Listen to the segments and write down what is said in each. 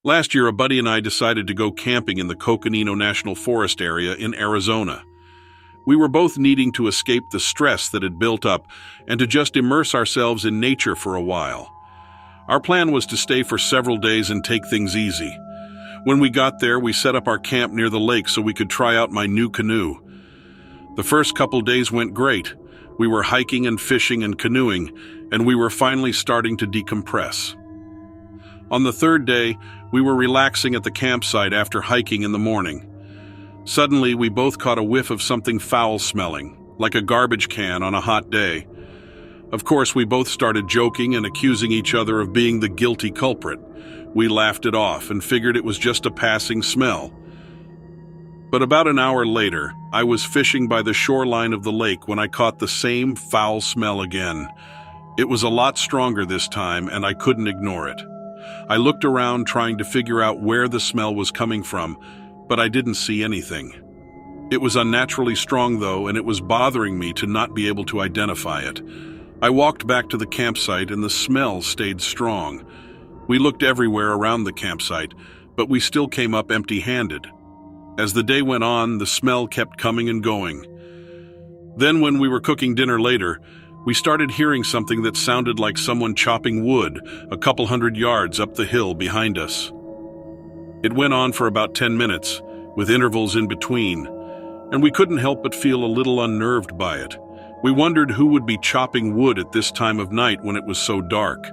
Last year, a buddy and I decided to go camping in the Coconino National Forest area in Arizona. We were both needing to escape the stress that had built up and to just immerse ourselves in nature for a while. Our plan was to stay for several days and take things easy. When we got there, we set up our camp near the lake so we could try out my new canoe. The first couple days went great. We were hiking and fishing and canoeing, and we were finally starting to decompress. On the third day, we were relaxing at the campsite after hiking in the morning. Suddenly, we both caught a whiff of something foul-smelling, like a garbage can on a hot day. Of course, we both started joking and accusing each other of being the guilty culprit. We laughed it off and figured it was just a passing smell. But about an hour later, I was fishing by the shoreline of the lake when I caught the same foul smell again. It was a lot stronger this time, and I couldn't ignore it. I looked around trying to figure out where the smell was coming from, but I didn't see anything. It was unnaturally strong though, and it was bothering me to not be able to identify it. I walked back to the campsite and the smell stayed strong. We looked everywhere around the campsite, but we still came up empty-handed. As the day went on, the smell kept coming and going. Then when we were cooking dinner later, we started hearing something that sounded like someone chopping wood a couple hundred yards up the hill behind us. It went on for about 10 minutes, with intervals in between, and we couldn't help but feel a little unnerved by it. We wondered who would be chopping wood at this time of night when it was so dark.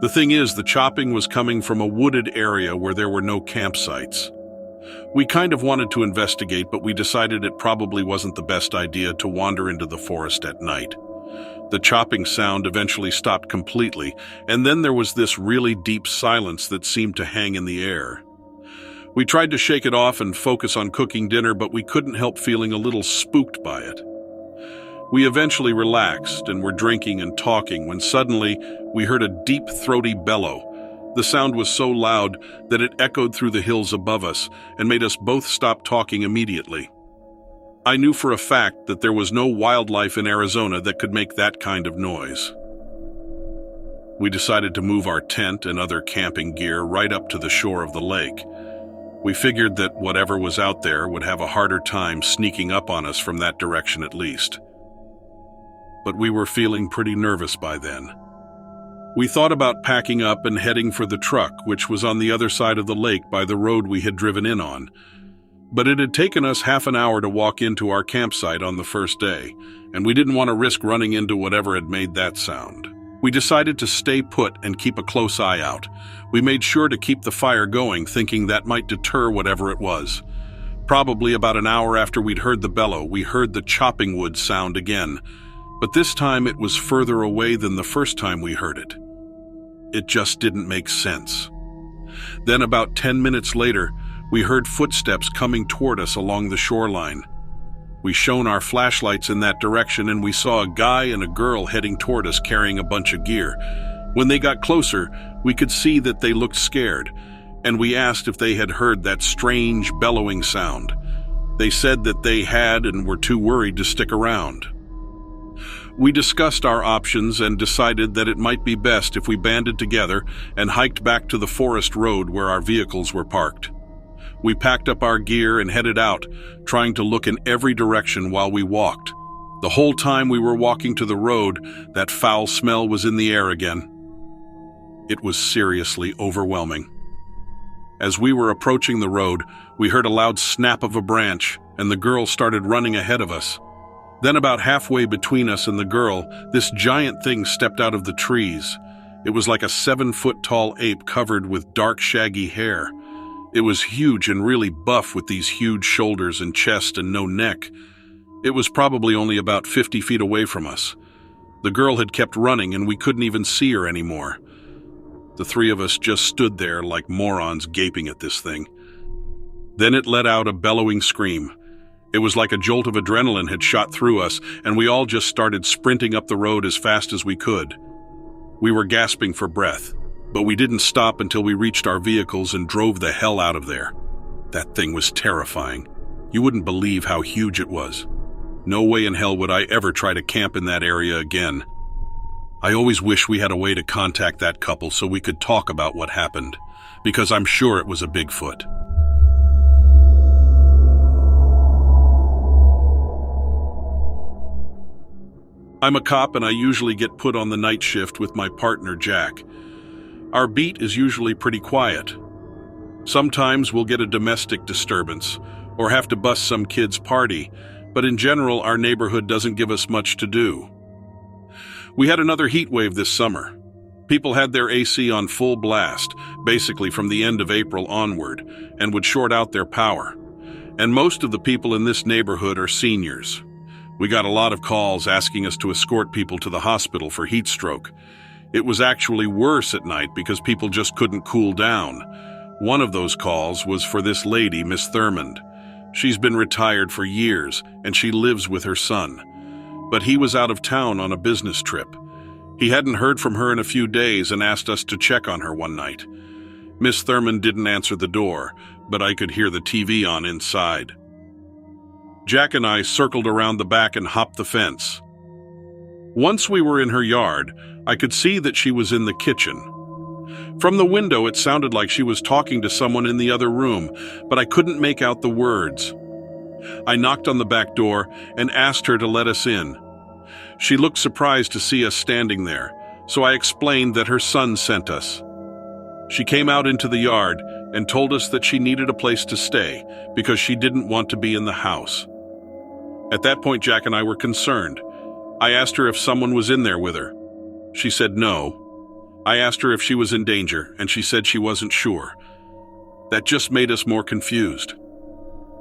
The thing is, the chopping was coming from a wooded area where there were no campsites. We kind of wanted to investigate, but we decided it probably wasn't the best idea to wander into the forest at night. The chopping sound eventually stopped completely, and then there was this really deep silence that seemed to hang in the air. We tried to shake it off and focus on cooking dinner, but we couldn't help feeling a little spooked by it. We eventually relaxed and were drinking and talking when suddenly we heard a deep, throaty bellow. The sound was so loud that it echoed through the hills above us and made us both stop talking immediately. I knew for a fact that there was no wildlife in Arizona that could make that kind of noise. We decided to move our tent and other camping gear right up to the shore of the lake. We figured that whatever was out there would have a harder time sneaking up on us from that direction at least. But we were feeling pretty nervous by then. We thought about packing up and heading for the truck, which was on the other side of the lake by the road we had driven in on. But it had taken us half an hour to walk into our campsite on the first day, and we didn't want to risk running into whatever had made that sound. We decided to stay put and keep a close eye out. We made sure to keep the fire going, thinking that might deter whatever it was. Probably about an hour after we'd heard the bellow, we heard the chopping wood sound again, but this time it was further away than the first time we heard it. It just didn't make sense. Then about 10 minutes later, we heard footsteps coming toward us along the shoreline. We shone our flashlights in that direction and we saw a guy and a girl heading toward us carrying a bunch of gear. When they got closer, we could see that they looked scared, and we asked if they had heard that strange bellowing sound. They said that they had and were too worried to stick around. We discussed our options and decided that it might be best if we banded together and hiked back to the forest road where our vehicles were parked. We packed up our gear and headed out, trying to look in every direction while we walked. The whole time we were walking to the road, that foul smell was in the air again. It was seriously overwhelming. As we were approaching the road, we heard a loud snap of a branch, and the girl started running ahead of us. Then about halfway between us and the girl, this giant thing stepped out of the trees. It was like a 7-foot-tall ape covered with dark, shaggy hair. It was huge and really buff with these huge shoulders and chest and no neck. It was probably only about 50 feet away from us. The girl had kept running and we couldn't even see her anymore. The three of us just stood there like morons gaping at this thing. Then it let out a bellowing scream. It was like a jolt of adrenaline had shot through us, and we all just started sprinting up the road as fast as we could. We were gasping for breath, but we didn't stop until we reached our vehicles and drove the hell out of there. That thing was terrifying. You wouldn't believe how huge it was. No way in hell would I ever try to camp in that area again. I always wish we had a way to contact that couple so we could talk about what happened. because I'm sure it was a Bigfoot. I'm a cop and I usually get put on the night shift with my partner, Jack. Our beat is usually pretty quiet. Sometimes we'll get a domestic disturbance or have to bust some kid's party, but in general, our neighborhood doesn't give us much to do. We had another heat wave this summer. People had their AC on full blast, basically from the end of April onward, and would short out their power. And most of the people in this neighborhood are seniors. We got a lot of calls asking us to escort people to the hospital for heat stroke. It was actually worse at night because people just couldn't cool down. One of those calls was for this lady, Miss Thurmond. She's been retired for years, and she lives with her son. But he was out of town on a business trip. He hadn't heard from her in a few days and asked us to check on her one night. Miss Thurmond didn't answer the door, but I could hear the TV on inside. Jack and I circled around the back and hopped the fence. Once we were in her yard, I could see that she was in the kitchen. From the window, it sounded like she was talking to someone in the other room, but I couldn't make out the words. I knocked on the back door and asked her to let us in. She looked surprised to see us standing there, so I explained that her son sent us. She came out into the yard and told us that she needed a place to stay because she didn't want to be in the house. At that point, Jack and I were concerned. I asked her if someone was in there with her. She said no. I asked her if she was in danger, and she said she wasn't sure. That just made us more confused.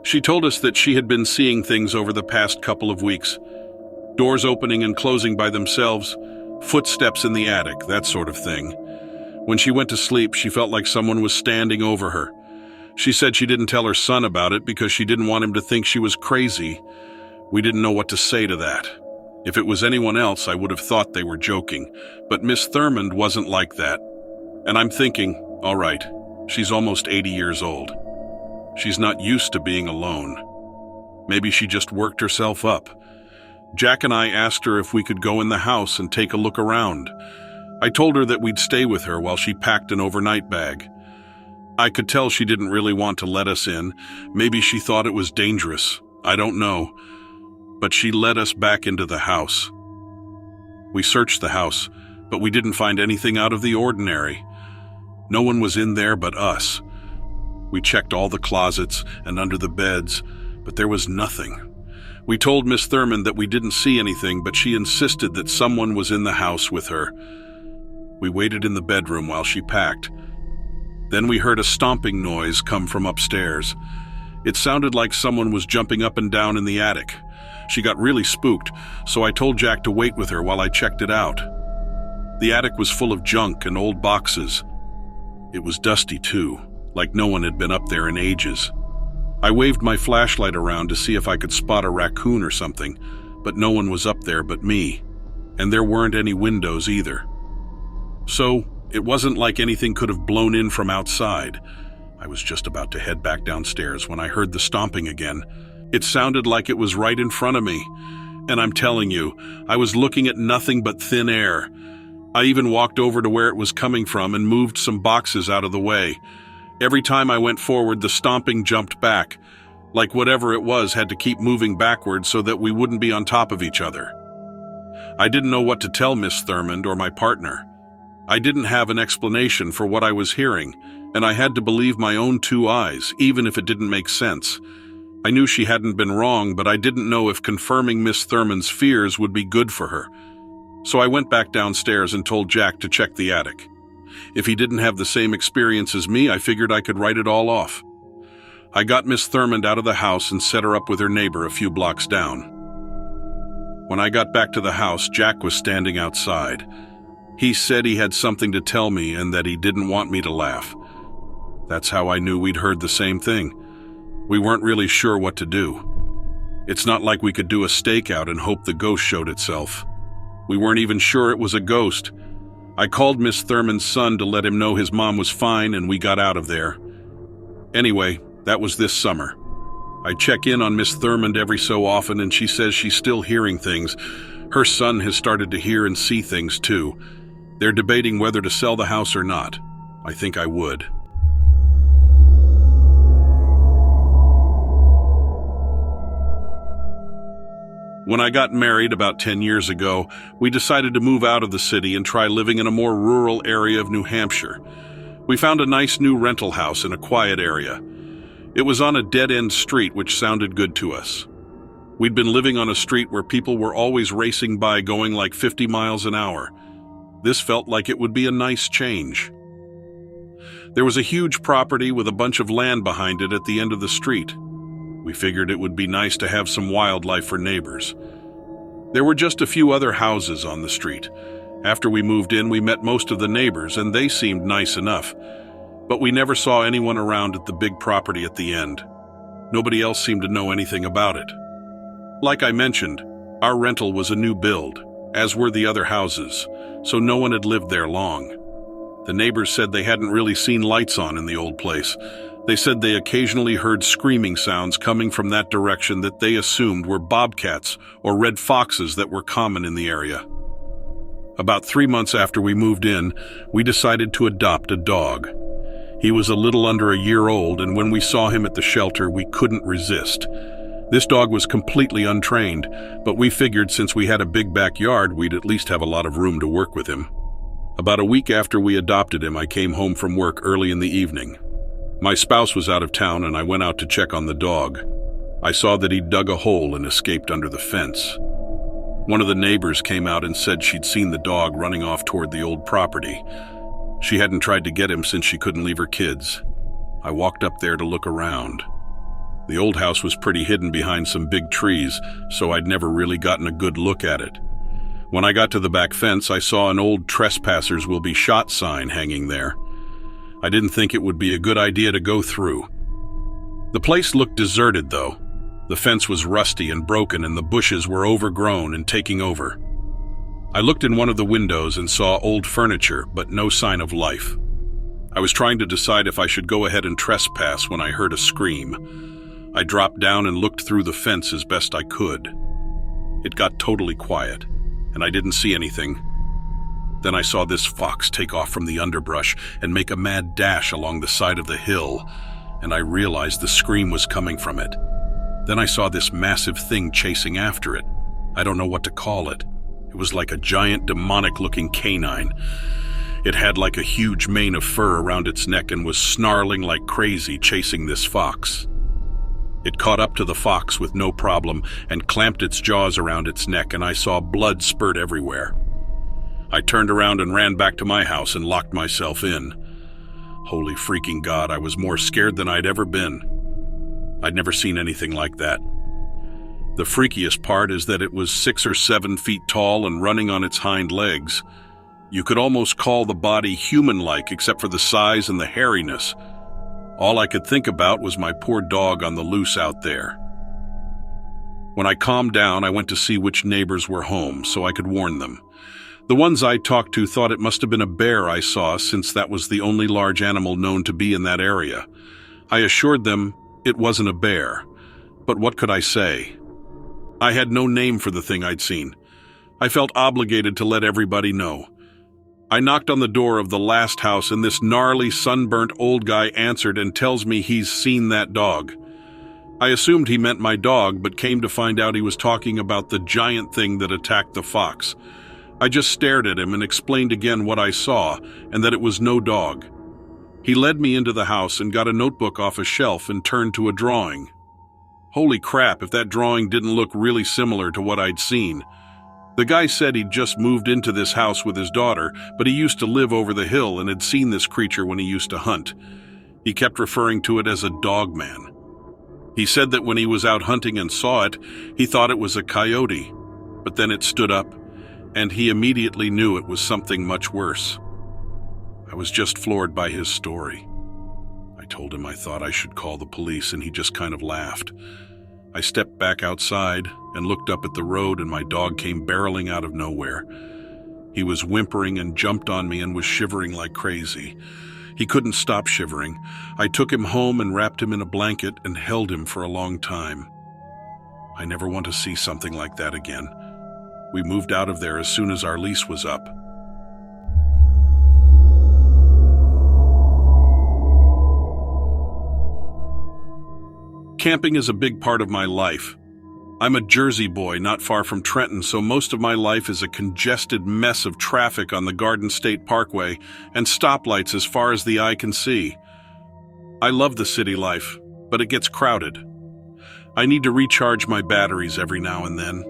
She told us that she had been seeing things over the past couple of weeks. Doors opening and closing by themselves, footsteps in the attic, that sort of thing. When she went to sleep, she felt like someone was standing over her. She said she didn't tell her son about it because she didn't want him to think she was crazy. We didn't know what to say to that. If it was anyone else, I would have thought they were joking, but Miss Thurmond wasn't like that. And I'm thinking, all right, she's almost 80 years old. She's not used to being alone. Maybe she just worked herself up. Jack and I asked her if we could go in the house and take a look around. I told her that we'd stay with her while she packed an overnight bag. I could tell she didn't really want to let us in. Maybe she thought it was dangerous. I don't know. But she led us back into the house. We searched the house, but we didn't find anything out of the ordinary. No one was in there but us. We checked all the closets and under the beds, but there was nothing. We told Miss Thurmond that we didn't see anything, but she insisted that someone was in the house with her. We waited in the bedroom while she packed. Then we heard a stomping noise come from upstairs. It sounded like someone was jumping up and down in the attic. She got really spooked, so I told Jack to wait with her while I checked it out. The attic was full of junk and old boxes. It was dusty too, like no one had been up there in ages. I waved my flashlight around to see if I could spot a raccoon or something, but no one was up there but me, and there weren't any windows either. So, it wasn't like anything could have blown in from outside. I was just about to head back downstairs when I heard the stomping again. It sounded like it was right in front of me, and I'm telling you, I was looking at nothing but thin air. I even walked over to where it was coming from and moved some boxes out of the way. Every time I went forward, the stomping jumped back, like whatever it was had to keep moving backwards so that we wouldn't be on top of each other. I didn't know what to tell Miss Thurmond or my partner. I didn't have an explanation for what I was hearing, and I had to believe my own two eyes, even if it didn't make sense. I knew she hadn't been wrong, but I didn't know if confirming Miss Thurmond's fears would be good for her. So I went back downstairs and told Jack to check the attic. If he didn't have the same experience as me, I figured I could write it all off. I got Miss Thurmond out of the house and set her up with her neighbor a few blocks down. When I got back to the house, Jack was standing outside. He said he had something to tell me and that he didn't want me to laugh. That's how I knew we'd heard the same thing. We weren't really sure what to do. It's not like we could do a stakeout and hope the ghost showed itself. We weren't even sure it was a ghost. I called Miss Thurmond's son to let him know his mom was fine and we got out of there. Anyway, that was this summer. I check in on Miss Thurmond every so often and she says she's still hearing things. Her son has started to hear and see things too. They're debating whether to sell the house or not. I think I would. When I got married about 10 years ago, we decided to move out of the city and try living in a more rural area of New Hampshire. We found a nice new rental house in a quiet area. It was on a dead-end street, which sounded good to us. We'd been living on a street where people were always racing by going like 50 miles an hour. This felt like it would be a nice change. There was a huge property with a bunch of land behind it at the end of the street. We figured it would be nice to have some wildlife for neighbors. There were just a few other houses on the street. After we moved in, we met most of the neighbors, and they seemed nice enough. But we never saw anyone around at the big property at the end. Nobody else seemed to know anything about it. Like I mentioned, our rental was a new build, as were the other houses, so no one had lived there long. The neighbors said they hadn't really seen lights on in the old place. They said they occasionally heard screaming sounds coming from that direction that they assumed were bobcats or red foxes that were common in the area. About 3 months after we moved in, we decided to adopt a dog. He was a little under a year old, and when we saw him at the shelter, we couldn't resist. This dog was completely untrained, but we figured since we had a big backyard, we'd at least have a lot of room to work with him. About a week after we adopted him, I came home from work early in the evening. My spouse was out of town, and I went out to check on the dog. I saw that he'd dug a hole and escaped under the fence. One of the neighbors came out and said she'd seen the dog running off toward the old property. She hadn't tried to get him since she couldn't leave her kids. I walked up there to look around. The old house was pretty hidden behind some big trees, so I'd never really gotten a good look at it. When I got to the back fence, I saw an old "Trespassers will be shot" sign hanging there. I didn't think it would be a good idea to go through. The place looked deserted, though. The fence was rusty and broken, and the bushes were overgrown and taking over. I looked in one of the windows and saw old furniture, but no sign of life. I was trying to decide if I should go ahead and trespass when I heard a scream. I dropped down and looked through the fence as best I could. It got totally quiet, and I didn't see anything. Then I saw this fox take off from the underbrush and make a mad dash along the side of the hill, and I realized the scream was coming from it. Then I saw this massive thing chasing after it. I don't know what to call it. It was like a giant demonic-looking canine. It had like a huge mane of fur around its neck and was snarling like crazy, chasing this fox. It caught up to the fox with no problem and clamped its jaws around its neck, and I saw blood spurt everywhere. I turned around and ran back to my house and locked myself in. Holy freaking God, I was more scared than I'd ever been. I'd never seen anything like that. The freakiest part is that it was 6 or 7 feet tall and running on its hind legs. You could almost call the body human-like except for the size and the hairiness. All I could think about was my poor dog on the loose out there. When I calmed down, I went to see which neighbors were home so I could warn them. The ones I talked to thought it must have been a bear I saw, since that was the only large animal known to be in that area. I assured them it wasn't a bear, but what could I say? I had no name for the thing I'd seen. I felt obligated to let everybody know. I knocked on the door of the last house, and this gnarly, sunburnt old guy answered and tells me he's seen that dog. I assumed he meant my dog, but came to find out he was talking about the giant thing that attacked the fox. I just stared at him and explained again what I saw, and that it was no dog. He led me into the house and got a notebook off a shelf and turned to a drawing. Holy crap, if that drawing didn't look really similar to what I'd seen. The guy said he'd just moved into this house with his daughter, but he used to live over the hill and had seen this creature when he used to hunt. He kept referring to it as a dog man. He said that when he was out hunting and saw it, he thought it was a coyote, but then it stood up, and he immediately knew it was something much worse. I was just floored by his story. I told him I thought I should call the police, and he just kind of laughed. I stepped back outside and looked up at the road, and my dog came barreling out of nowhere. He was whimpering and jumped on me and was shivering like crazy. He couldn't stop shivering. I took him home and wrapped him in a blanket and held him for a long time. I never want to see something like that again. We moved out of there as soon as our lease was up. Camping is a big part of my life. I'm a Jersey boy not far from Trenton, so most of my life is a congested mess of traffic on the Garden State Parkway and stoplights as far as the eye can see. I love the city life, but it gets crowded. I need to recharge my batteries every now and then.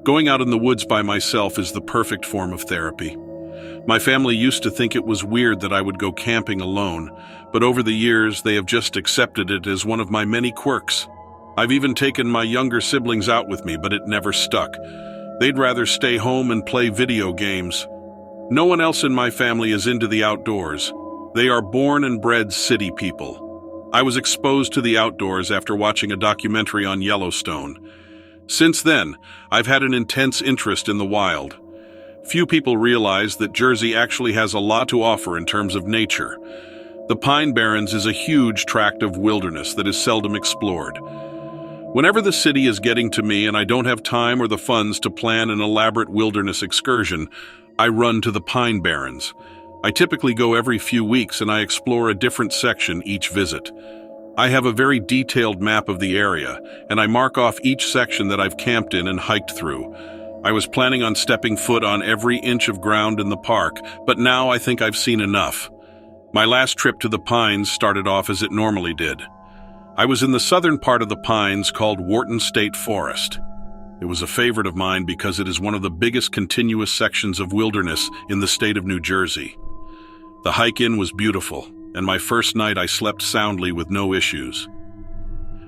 Going out in the woods by myself is the perfect form of therapy. My family used to think it was weird that I would go camping alone, but over the years they have just accepted it as one of my many quirks. I've even taken my younger siblings out with me, but it never stuck. They'd rather stay home and play video games. No one else in my family is into the outdoors. They are born and bred city people. I was exposed to the outdoors after watching a documentary on Yellowstone. Since then, I've had an intense interest in the wild. Few people realize that Jersey actually has a lot to offer in terms of nature. The Pine Barrens is a huge tract of wilderness that is seldom explored. Whenever the city is getting to me and I don't have time or the funds to plan an elaborate wilderness excursion, I run to the Pine Barrens. I typically go every few weeks and I explore a different section each visit. I have a very detailed map of the area, and I mark off each section that I've camped in and hiked through. I was planning on stepping foot on every inch of ground in the park, but now I think I've seen enough. My last trip to the Pines started off as it normally did. I was in the southern part of the Pines called Wharton State Forest. It was a favorite of mine because it is one of the biggest continuous sections of wilderness in the state of New Jersey. The hike-in was beautiful, and my first night I slept soundly with no issues.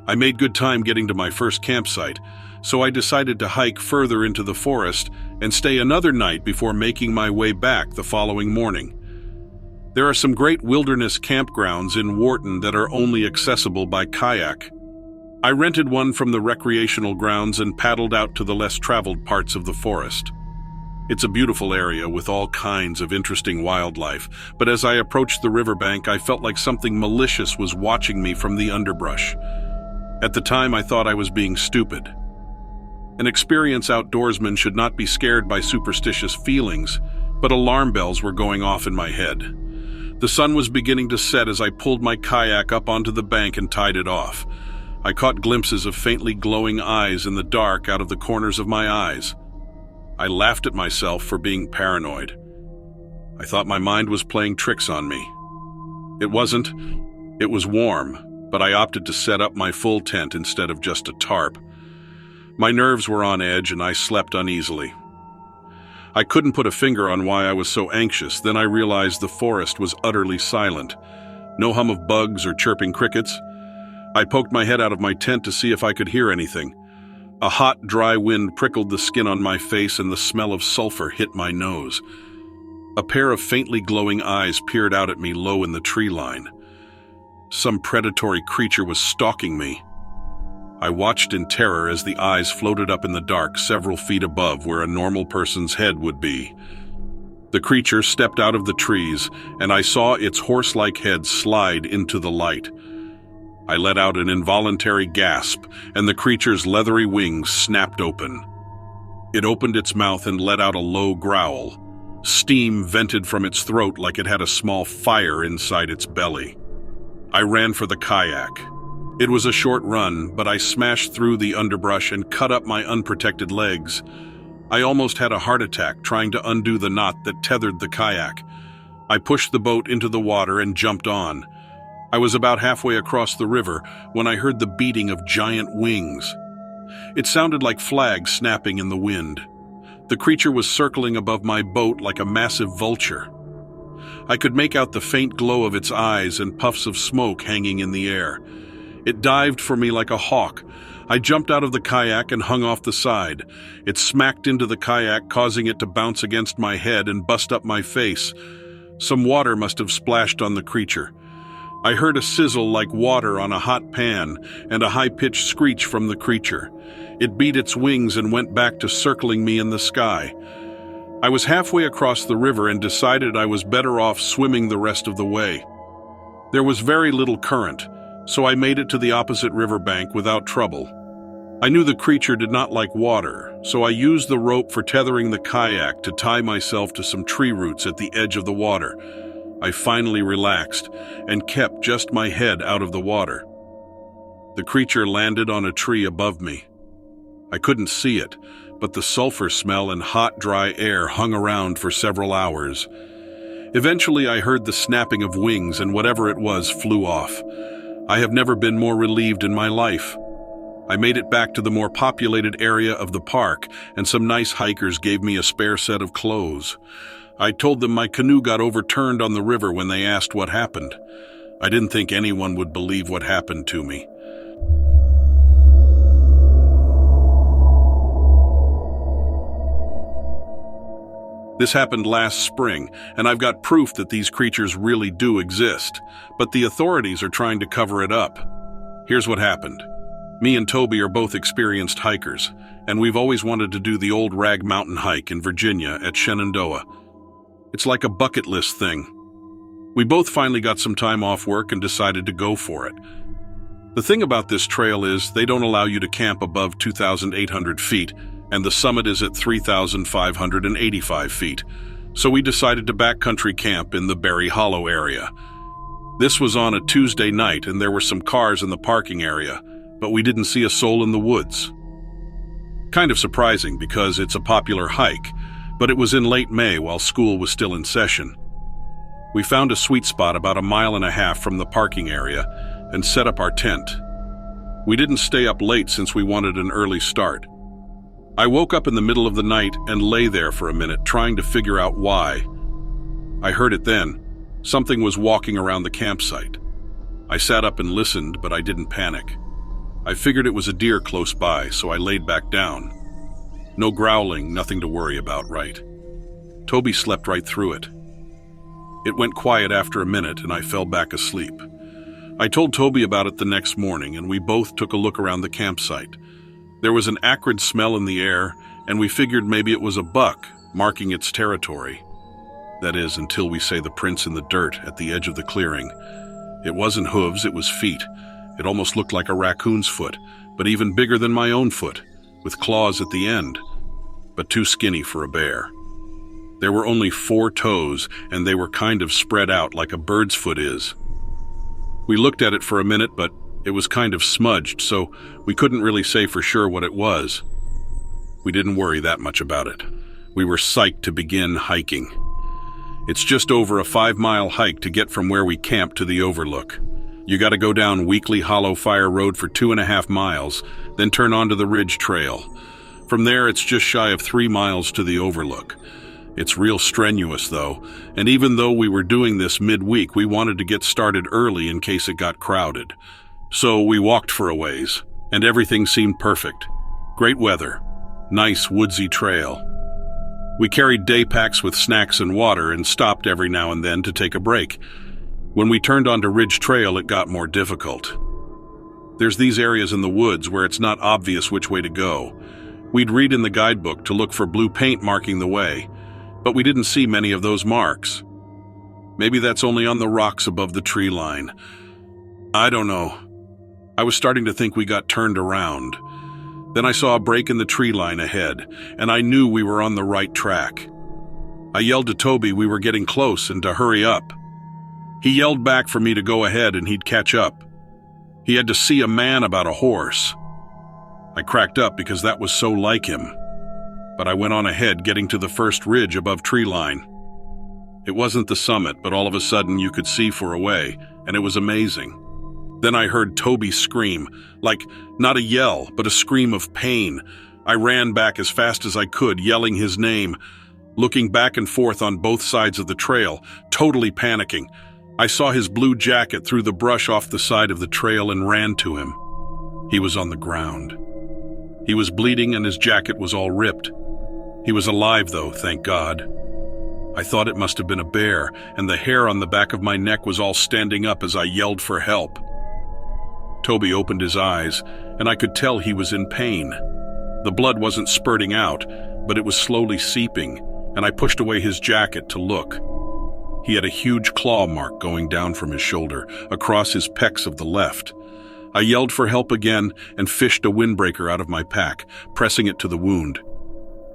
I made good time getting to my first campsite, so I decided to hike further into the forest and stay another night before making my way back the following morning. There are some great wilderness campgrounds in Wharton that are only accessible by kayak. I rented one from the recreational grounds and paddled out to the less traveled parts of the forest. It's a beautiful area with all kinds of interesting wildlife, but as I approached the riverbank, I felt like something malicious was watching me from the underbrush. At the time, I thought I was being stupid. An experienced outdoorsman should not be scared by superstitious feelings, but alarm bells were going off in my head. The sun was beginning to set as I pulled my kayak up onto the bank and tied it off. I caught glimpses of faintly glowing eyes in the dark out of the corners of my eyes. I laughed at myself for being paranoid. I thought my mind was playing tricks on me. It wasn't. It was warm, but I opted to set up my full tent instead of just a tarp. My nerves were on edge and I slept uneasily. I couldn't put a finger on why I was so anxious. Then I realized the forest was utterly silent. No hum of bugs or chirping crickets. I poked my head out of my tent to see if I could hear anything. A hot, dry wind prickled the skin on my face and the smell of sulfur hit my nose. A pair of faintly glowing eyes peered out at me low in the tree line. Some predatory creature was stalking me. I watched in terror as the eyes floated up in the dark several feet above where a normal person's head would be. The creature stepped out of the trees, and I saw its horse-like head slide into the light. I let out an involuntary gasp, and the creature's leathery wings snapped open. It opened its mouth and let out a low growl. Steam vented from its throat like it had a small fire inside its belly. I ran for the kayak. It was a short run, but I smashed through the underbrush and cut up my unprotected legs. I almost had a heart attack trying to undo the knot that tethered the kayak. I pushed the boat into the water and jumped on. I was about halfway across the river when I heard the beating of giant wings. It sounded like flags snapping in the wind. The creature was circling above my boat like a massive vulture. I could make out the faint glow of its eyes and puffs of smoke hanging in the air. It dived for me like a hawk. I jumped out of the kayak and hung off the side. It smacked into the kayak, causing it to bounce against my head and bust up my face. Some water must have splashed on the creature. I heard a sizzle like water on a hot pan and a high-pitched screech from the creature. It beat its wings and went back to circling me in the sky. I was halfway across the river and decided I was better off swimming the rest of the way. There was very little current, so I made it to the opposite riverbank without trouble. I knew the creature did not like water, so I used the rope for tethering the kayak to tie myself to some tree roots at the edge of the water. I finally relaxed and kept just my head out of the water. The creature landed on a tree above me. I couldn't see it, but the sulfur smell and hot, dry air hung around for several hours. Eventually, I heard the snapping of wings, and whatever it was flew off. I have never been more relieved in my life. I made it back to the more populated area of the park, and some nice hikers gave me a spare set of clothes. I told them my canoe got overturned on the river when they asked what happened. I didn't think anyone would believe what happened to me. This happened last spring, and I've got proof that these creatures really do exist, but the authorities are trying to cover it up. Here's what happened. Me and Toby are both experienced hikers, and we've always wanted to do the old Rag Mountain hike in Virginia at Shenandoah. It's like a bucket list thing. We both finally got some time off work and decided to go for it. The thing about this trail is they don't allow you to camp above 2,800 feet, and the summit is at 3,585 feet, so we decided to backcountry camp in the Berry Hollow area. This was on a Tuesday night, and there were some cars in the parking area, but we didn't see a soul in the woods. Kind of surprising because it's a popular hike, but it was in late May while school was still in session. We found a sweet spot about 1.5 miles from the parking area and set up our tent. We didn't stay up late since we wanted an early start. I woke up in the middle of the night and lay there for a minute trying to figure out why. I heard it then. Something was walking around the campsite. I sat up and listened, but I didn't panic. I figured it was a deer close by, so I laid back down. No growling, nothing to worry about, right? Toby slept right through it. It went quiet after a minute, and I fell back asleep. I told Toby about it the next morning, and we both took a look around the campsite. There was an acrid smell in the air, and we figured maybe it was a buck marking its territory. That is, until we saw the prints in the dirt at the edge of the clearing. It wasn't hooves, it was feet. It almost looked like a raccoon's foot, but even bigger than my own foot, with claws at the end, but too skinny for a bear. There were only 4 toes, and they were kind of spread out like a bird's foot is. We looked at it for a minute, but it was kind of smudged, so we couldn't really say for sure what it was. We didn't worry that much about it. We were psyched to begin hiking. It's just over a 5-mile hike to get from where we camped to the overlook. You gotta go down Weekly Hollow Fire Road for 2.5 miles, then turn onto the Ridge Trail. From there, it's just shy of 3 miles to the overlook. It's real strenuous, though, and even though we were doing this midweek, we wanted to get started early in case it got crowded. So we walked for a ways, and everything seemed perfect. Great weather, nice woodsy trail. We carried day packs with snacks and water and stopped every now and then to take a break. When we turned onto Ridge Trail, it got more difficult. There's these areas in the woods where it's not obvious which way to go. We'd read in the guidebook to look for blue paint marking the way, but we didn't see many of those marks. Maybe that's only on the rocks above the tree line. I don't know. I was starting to think we got turned around. Then I saw a break in the tree line ahead, and I knew we were on the right track. I yelled to Toby we were getting close and to hurry up. He yelled back for me to go ahead and he'd catch up. He had to see a man about a horse. I cracked up because that was so like him. But I went on ahead, getting to the first ridge above tree line. It wasn't the summit, but all of a sudden you could see for a way, and it was amazing. Then I heard Toby scream, like not a yell, but a scream of pain. I ran back as fast as I could, yelling his name, looking back and forth on both sides of the trail, totally panicking. I saw his blue jacket through the brush off the side of the trail and ran to him. He was on the ground. He was bleeding and his jacket was all ripped. He was alive though, thank God. I thought it must have been a bear, and the hair on the back of my neck was all standing up as I yelled for help. Toby opened his eyes, and I could tell he was in pain. The blood wasn't spurting out, but it was slowly seeping, and I pushed away his jacket to look. He had a huge claw mark going down from his shoulder, across his pecs of the left. I yelled for help again and fished a windbreaker out of my pack, pressing it to the wound.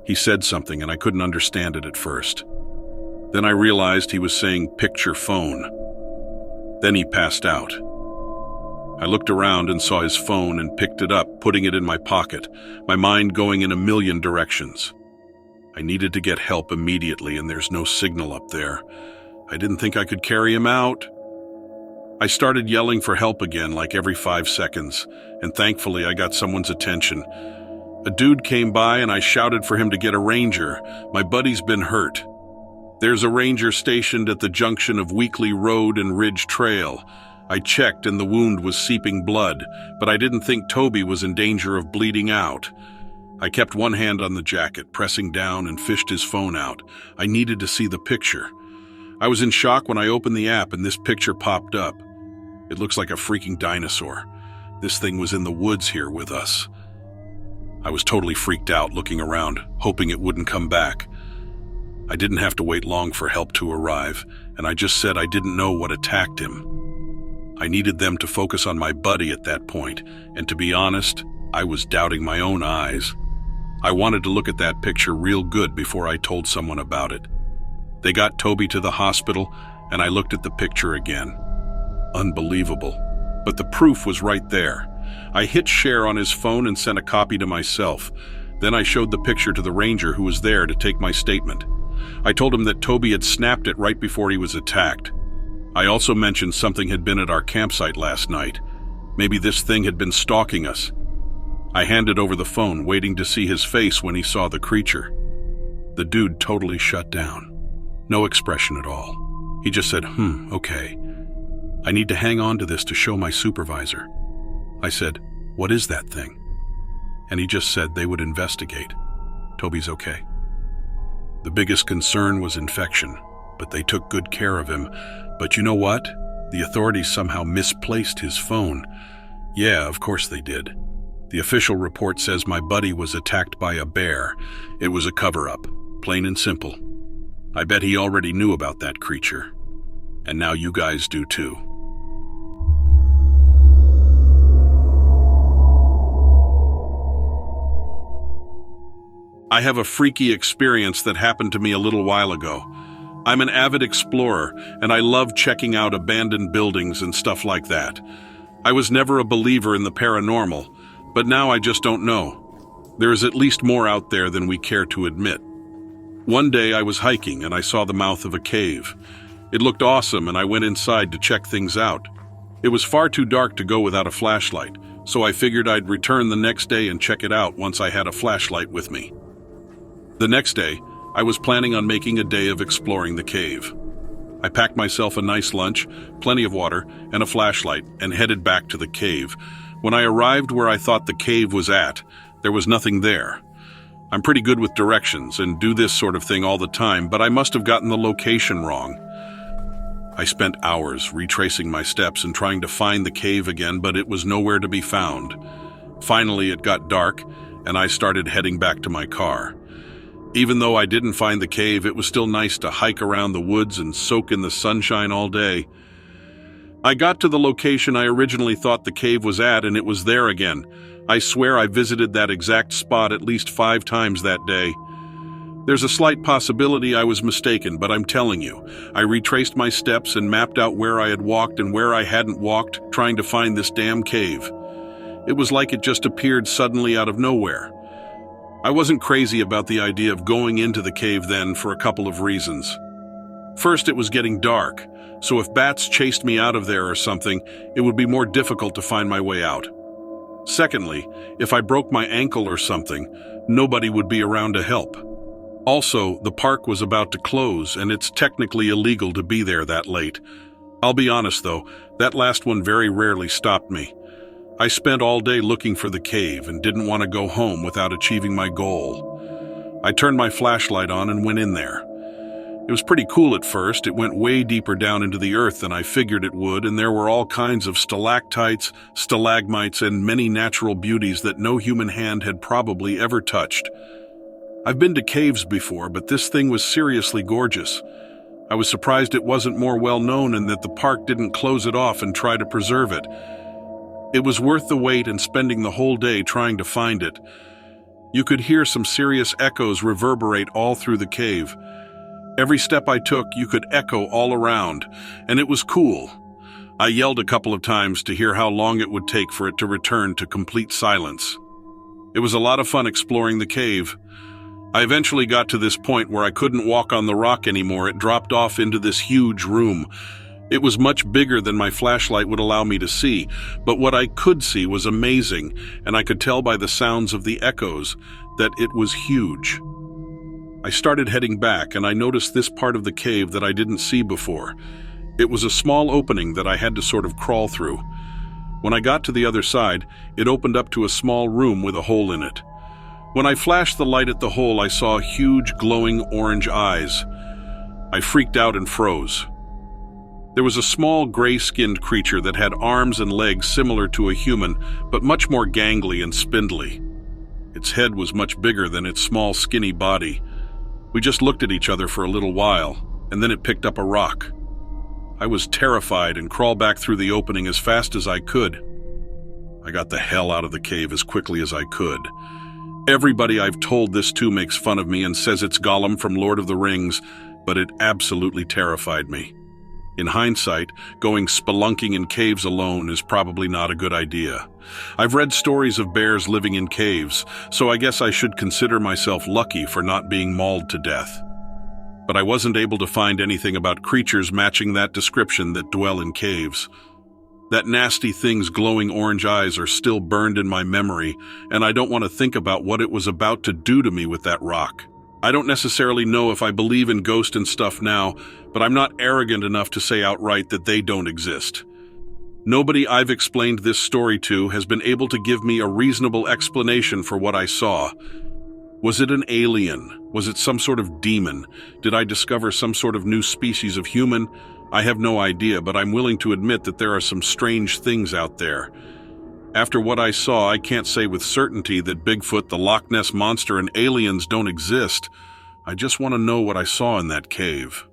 He said something, and I couldn't understand it at first. Then I realized he was saying, "Picture phone." Then he passed out. I looked around and saw his phone and picked it up, putting it in my pocket, my mind going in a million directions. I needed to get help immediately, and there's no signal up there. I didn't think I could carry him out. I started yelling for help again, like every 5 seconds, and thankfully I got someone's attention. A dude came by and I shouted for him to get a ranger. My buddy's been hurt. There's a ranger stationed at the junction of Weekly Road and Ridge Trail. I checked and the wound was seeping blood, but I didn't think Toby was in danger of bleeding out. I kept one hand on the jacket, pressing down, and fished his phone out. I needed to see the picture. I was in shock when I opened the app and this picture popped up. It looks like a freaking dinosaur. This thing was in the woods here with us. I was totally freaked out, looking around, hoping it wouldn't come back. I didn't have to wait long for help to arrive, and I just said I didn't know what attacked him. I needed them to focus on my buddy at that point, and to be honest, I was doubting my own eyes. I wanted to look at that picture real good before I told someone about it. They got Toby to the hospital, and I looked at the picture again. Unbelievable. But the proof was right there. I hit share on his phone and sent a copy to myself. Then I showed the picture to the ranger who was there to take my statement. I told him that Toby had snapped it right before he was attacked. I also mentioned something had been at our campsite last night. Maybe this thing had been stalking us. I handed over the phone, waiting to see his face when he saw the creature. The dude totally shut down. No expression at all. He just said, okay. I need to hang on to this to show my supervisor. I said, what is that thing? And he just said they would investigate. Toby's okay. The biggest concern was infection, but they took good care of him. But you know what? The authorities somehow misplaced his phone. Yeah, of course they did. The official report says my buddy was attacked by a bear. It was a cover-up, plain and simple. I bet he already knew about that creature. And now you guys do too. I have a freaky experience that happened to me a little while ago. I'm an avid explorer, and I love checking out abandoned buildings and stuff like that. I was never a believer in the paranormal, but now I just don't know. There is at least more out there than we care to admit. One day I was hiking and I saw the mouth of a cave. It looked awesome and I went inside to check things out. It was far too dark to go without a flashlight, so I figured I'd return the next day and check it out once I had a flashlight with me. The next day, I was planning on making a day of exploring the cave. I packed myself a nice lunch, plenty of water, and a flashlight, and headed back to the cave. When I arrived where I thought the cave was at, there was nothing there. I'm pretty good with directions and do this sort of thing all the time, but I must have gotten the location wrong. I spent hours retracing my steps and trying to find the cave again, but it was nowhere to be found. Finally, it got dark, and I started heading back to my car. Even though I didn't find the cave, it was still nice to hike around the woods and soak in the sunshine all day. I got to the location I originally thought the cave was at, and it was there again. I swear I visited that exact spot at least 5 times that day. There's a slight possibility I was mistaken, but I'm telling you, I retraced my steps and mapped out where I had walked and where I hadn't walked, trying to find this damn cave. It was like it just appeared suddenly out of nowhere. I wasn't crazy about the idea of going into the cave then for a couple of reasons. First, it was getting dark, so if bats chased me out of there or something, it would be more difficult to find my way out. Secondly, if I broke my ankle or something, nobody would be around to help. Also, the park was about to close, and it's technically illegal to be there that late. I'll be honest though, that last one very rarely stopped me. I spent all day looking for the cave and didn't want to go home without achieving my goal. I turned my flashlight on and went in there. It was pretty cool at first. It went way deeper down into the earth than I figured it would, and there were all kinds of stalactites, stalagmites, and many natural beauties that no human hand had probably ever touched. I've been to caves before, but this thing was seriously gorgeous. I was surprised it wasn't more well known and that the park didn't close it off and try to preserve it. It was worth the wait and spending the whole day trying to find it. You could hear some serious echoes reverberate all through the cave. Every step I took, you could echo all around, and it was cool. I yelled a couple of times to hear how long it would take for it to return to complete silence. It was a lot of fun exploring the cave. I eventually got to this point where I couldn't walk on the rock anymore. It dropped off into this huge room. It was much bigger than my flashlight would allow me to see, but what I could see was amazing, and I could tell by the sounds of the echoes that it was huge. I started heading back, and I noticed this part of the cave that I didn't see before. It was a small opening that I had to sort of crawl through. When I got to the other side, it opened up to a small room with a hole in it. When I flashed the light at the hole, I saw huge glowing orange eyes. I freaked out and froze. There was a small gray-skinned creature that had arms and legs similar to a human, but much more gangly and spindly. Its head was much bigger than its small, skinny body. We just looked at each other for a little while, and then it picked up a rock. I was terrified and crawled back through the opening as fast as I could. I got the hell out of the cave as quickly as I could. Everybody I've told this to makes fun of me and says it's Gollum from Lord of the Rings, but it absolutely terrified me. In hindsight, going spelunking in caves alone is probably not a good idea. I've read stories of bears living in caves, so I guess I should consider myself lucky for not being mauled to death. But I wasn't able to find anything about creatures matching that description that dwell in caves. That nasty thing's glowing orange eyes are still burned in my memory, and I don't want to think about what it was about to do to me with that rock. I don't necessarily know if I believe in ghosts and stuff now, but I'm not arrogant enough to say outright that they don't exist. Nobody I've explained this story to has been able to give me a reasonable explanation for what I saw. Was it an alien? Was it some sort of demon? Did I discover some sort of new species of human? I have no idea, but I'm willing to admit that there are some strange things out there. After what I saw, I can't say with certainty that Bigfoot, the Loch Ness Monster, and aliens don't exist. I just want to know what I saw in that cave.